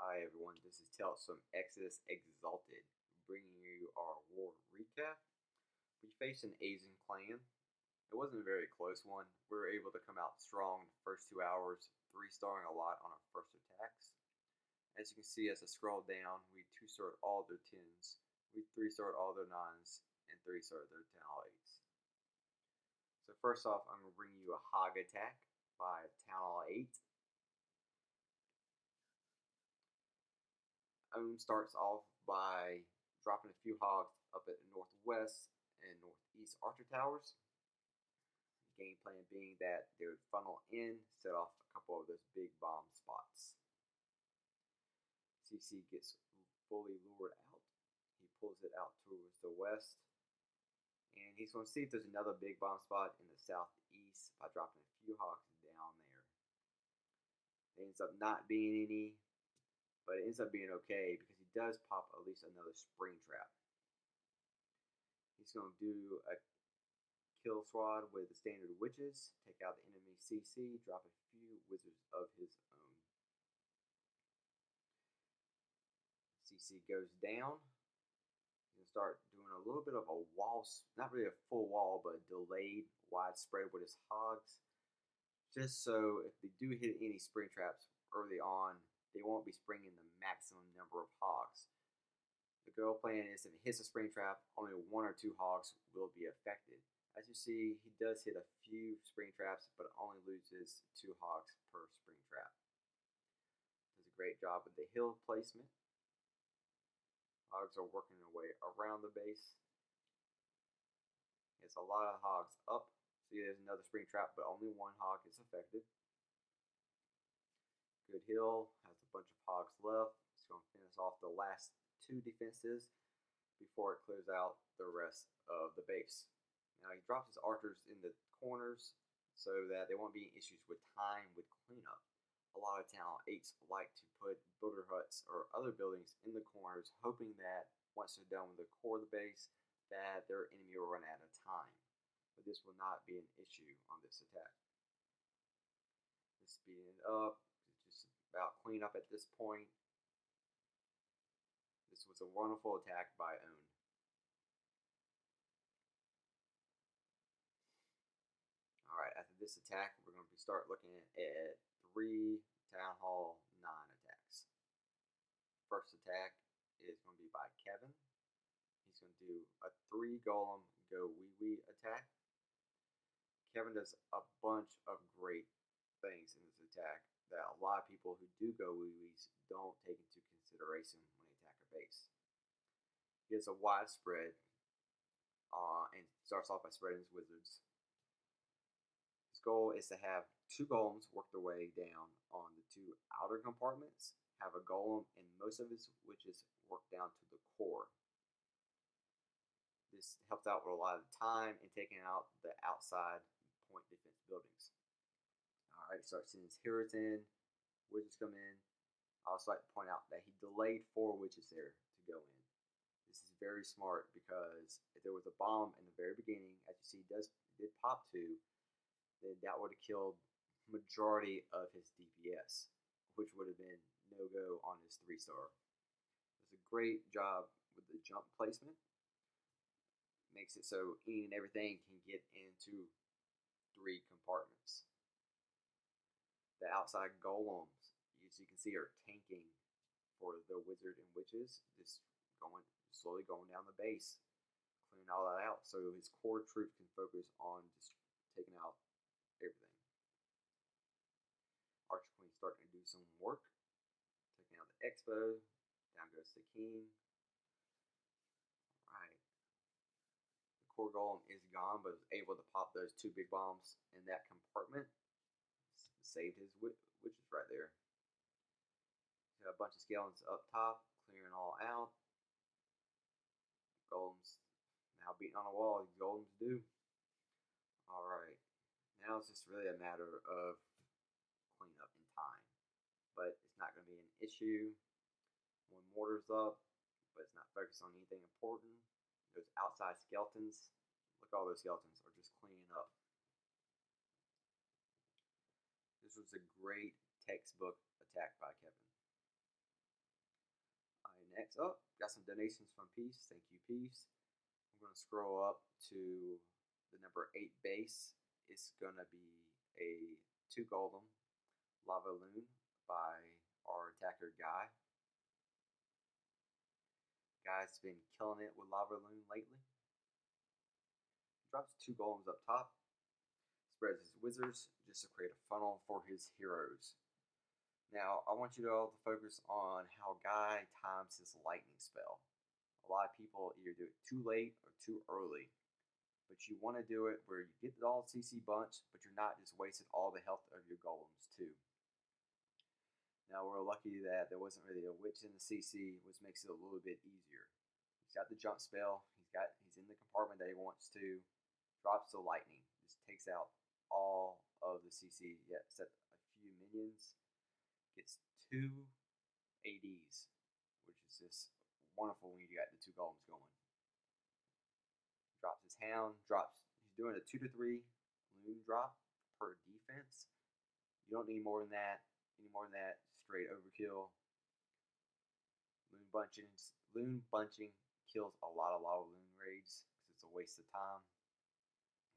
Hi everyone, this is Tels from Exodias Exalted, bringing you our war recap. We faced an Asian clan. It wasn't a very close one. We were able to come out strong the first 2 hours, 3-starring a lot on our first attacks. As you can see, as I scroll down, we 2-starred all their 10s, we 3-starred all their 9s, and 3-starred their 10 all 8s. So first off, I'm going to bring you a hog attack by Town Hall 8. Own starts off by dropping a few hogs up at the northwest and northeast archer towers. The game plan being that they would funnel in, set off a couple of those big bomb spots. CC gets fully lured out. He pulls it out towards the west, and he's going to see if there's another big bomb spot in the southeast by dropping a few hogs down there. There ends up not being any, but it ends up being okay because he does pop at least another spring trap. He's going to do a kill squad with the standard witches, take out the enemy CC, drop a few wizards of his own. CC goes down. He's going to start doing a little bit of a wall, not really a full wall, but a delayed widespread with his hogs, just so if they do hit any spring traps early on, they won't be springing the maximum number of hogs. The goal plan is if it hits a spring trap, only 1 or 2 hogs will be affected. As you see, he does hit a few spring traps, but only loses 2 hogs per spring trap. Does a great job with the hill placement. Hogs are working their way around the base. It's a lot of hogs up. See, there's another spring trap, but only 1 hog is affected. Good hill, has a bunch of hogs left. It's going to finish off the last 2 defenses before it clears out the rest of the base. Now he drops his archers in the corners so that there won't be issues with time with cleanup. A lot of Town 8s like to put builder huts or other buildings in the corners, hoping that once they're done with the core of the base, that their enemy will run out of time. But this will not be an issue on this attack. Just speeding it up, just about clean up at this point. This was a wonderful attack by Own. Alright, after this attack, we're going to start looking at 3 Town Hall 9 attacks. First attack is going to be by Kevin. He's going to do a 3 golem GoWiWi attack. Kevin does a bunch of great things in this attack that a lot of people who do GoWiWis don't take into consideration when they attack a base. He has a wide spread and starts off by spreading his wizards. His goal is to have 2 golems work their way down on the 2 outer compartments, have a golem and most of his witches work down to the core. This helps out with a lot of time and taking out the outside point defense buildings. Alright, start sending his heroes in, witches come in. I also like to point out that he delayed 4 witches there to go in. This is very smart because if there was a bomb in the very beginning, as you see, did pop 2, then that would have killed majority of his DPS, which would have been no-go on his 3-star. Does a great job with the jump placement. Makes it so any and everything can get into 3 compartments. The outside golems, as you can see, are tanking for the wizard and witches, just slowly going down the base, clearing all that out, so his core troops can focus on just taking out everything. Archer Queen starting to do some work, taking out the Expo. Down goes the King. Alright. The core golem is gone, but was able to pop those 2 big bombs in that compartment. Saved his witches right there. Got a bunch of skeletons up top, clearing all out. Golems now beating on a wall, these golems do. Alright, now it's just really a matter of cleanup in time. But it's not going to be an issue. When mortar's up, but it's not focused on anything important. Those outside skeletons, look, all those skeletons are just cleaning up. This was a great textbook attack by Kevin. Next up, got some donations from Peace. Thank you, Peace. I'm going to scroll up to the number 8 base. It's going to be a 2 golem GoLaLoon by our attacker Guy. Guy's been killing it with GoLaLoon lately. He drops 2 golems up top, spreads his wizards just to create a funnel for his heroes. Now, I want you to all to focus on how Guy times his lightning spell. A lot of people either do it too late or too early, but you want to do it where you get it all CC bunch, but you're not just wasting all the health of your golems too. Now, we're lucky that there wasn't really a witch in the CC, which makes it a little bit easier. He's got the jump spell. He's in the compartment that he wants to. Drops the lightning. Just takes out all of the CC, except a few minions. Gets 2 ADs, which is just wonderful when you got the 2 golems going. Drops his hound. He's doing a 2 to 3 loon drop per defense. You don't need more than that. Any more than that, straight overkill. Loon bunching kills a lot of loon raids because it's a waste of time.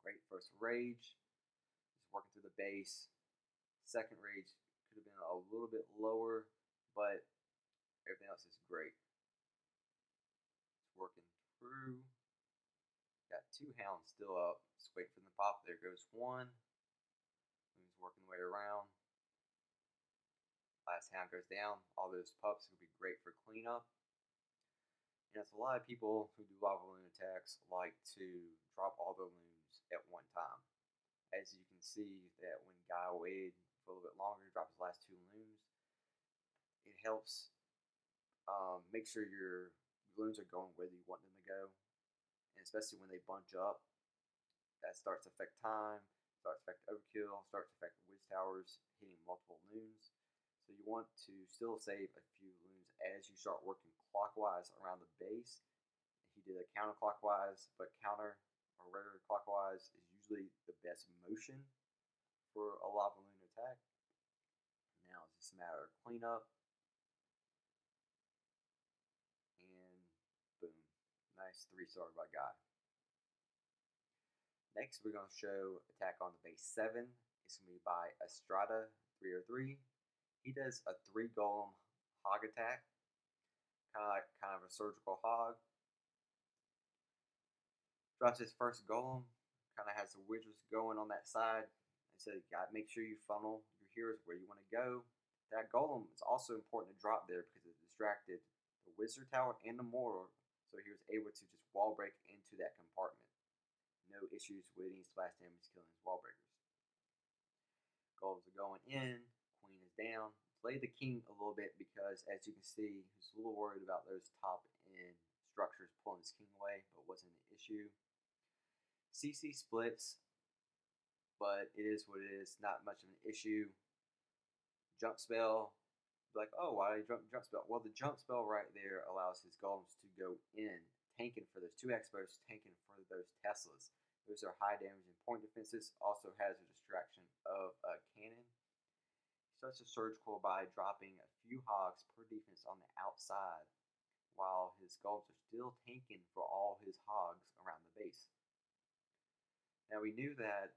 Great first rage. Just working through the base. Second rage could have been a little bit lower, but everything else is great. It's working through. Got 2 hounds still up. Just waiting for them to pop. There goes 1. Loon's working the way around. Last hound goes down. All those pups would be great for cleanup. And it's a lot of people who do GoLaLoon attacks like to drop all the loons at one time. As you can see that when Guy waited for a little bit longer, drops his last 2 loons, it helps make sure your loons are going where you want them to go. And especially when they bunch up, that starts to affect time, starts to affect overkill, starts to affect witch towers hitting multiple loons. So you want to still save a few loons as you start working clockwise around the base. He did a counterclockwise, but counter or regular clockwise is usually the best motion for a GoLaLoon attack. Now it's just a matter of cleanup. And boom. Nice 3-star by Guy. Next, we're going to show attack on the base 7. It's going to be by Exodias 303. He does a 3 golem hog attack, kind of a surgical hog. Drops his first golem, kind of has the wizards going on that side. And so you got to make sure you funnel your heroes where you want to go. That golem is also important to drop there because it distracted the wizard tower and the mortar, so he was able to just wall break into that compartment. No issues with any splash damage killing his wall breakers. Golems are going in. Queen is down. Play the king a little bit because, as you can see, he's a little worried about those top end structures pulling his king away, but wasn't an issue. CC splits, but it is what it is. Not much of an issue. Jump spell. Like, oh, why did he jump spell? Well, the jump spell right there allows his golems to go in, tanking for those 2 experts, tanking for those Teslas. Those are high damage and point defenses. Also has a distraction of a cannon. Starts a surgical by dropping a few hogs per defense on the outside, while his golems are still tanking for all his hogs around the base. Now we knew that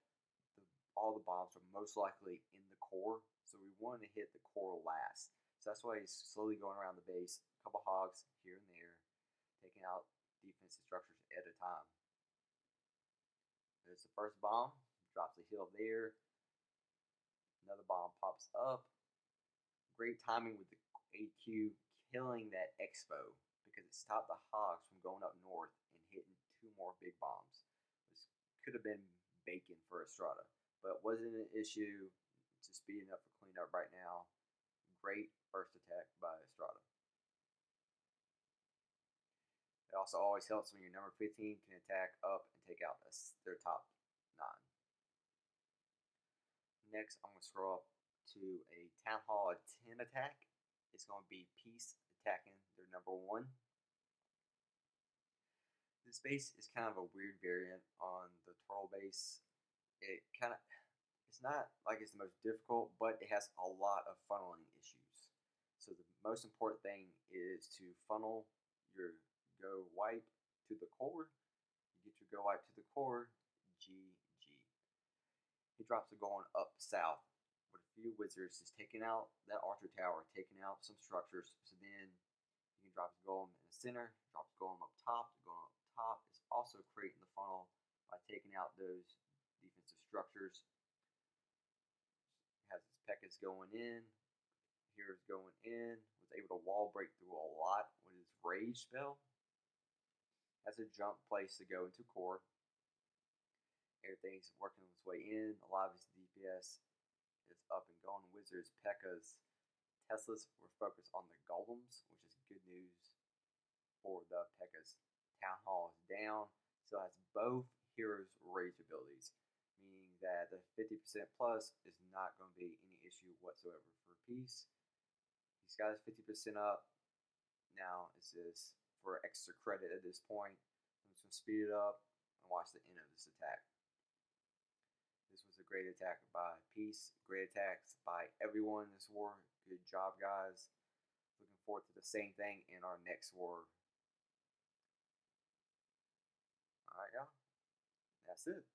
all the bombs are most likely in the core, so we wanted to hit the core last. So that's why he's slowly going around the base, a couple hogs here and there, taking out defensive structures at a time. There's the first bomb, drops a heal there. Another bomb pops up. Great timing with the AQ killing that expo because it stopped the hogs from going up north and hitting 2 more big bombs. This could have been bacon for Estrada, but wasn't an issue. Just speeding up for cleanup right now. Great first attack by Estrada. It also always helps when your number 15 can attack up and take out their top 9. Next, I'm going to scroll up to a Town Hall 10 attack. It's going to be Peace attacking their number 1. This base is kind of a weird variant on the Turtle base. It's not like it's the most difficult, but it has a lot of funneling issues. So So the most important thing is to funnel your GoWiWi to the core. You get your GoWiWi to the core, GG. He drops the going up south with a few wizards, just taking out that archer tower, taking out some structures. So then he can drop his golem in the center, drops golem up top. The golem up top is also creating the funnel by taking out those defensive structures. Has his Pekkas going in, here's going in, was able to wall break through a lot with his rage spell. Has a jump place to go into core. Everything's working its way in. A lot of his DPS is up and going. Wizards, Pekkas, Teslas were focused on the golems, which is good news for the Pekkas. Town Hall is down. Still has both heroes' rage abilities, meaning that the 50% plus is not going to be any issue whatsoever for peace. He's got his 50% up. Now it's just for extra credit at this point. I'm just going to speed it up and watch the end of this attack. This was a great attack by Peace. Great attacks by everyone in this war. Good job, guys. Looking forward to the same thing in our next war. Alright, y'all. That's it.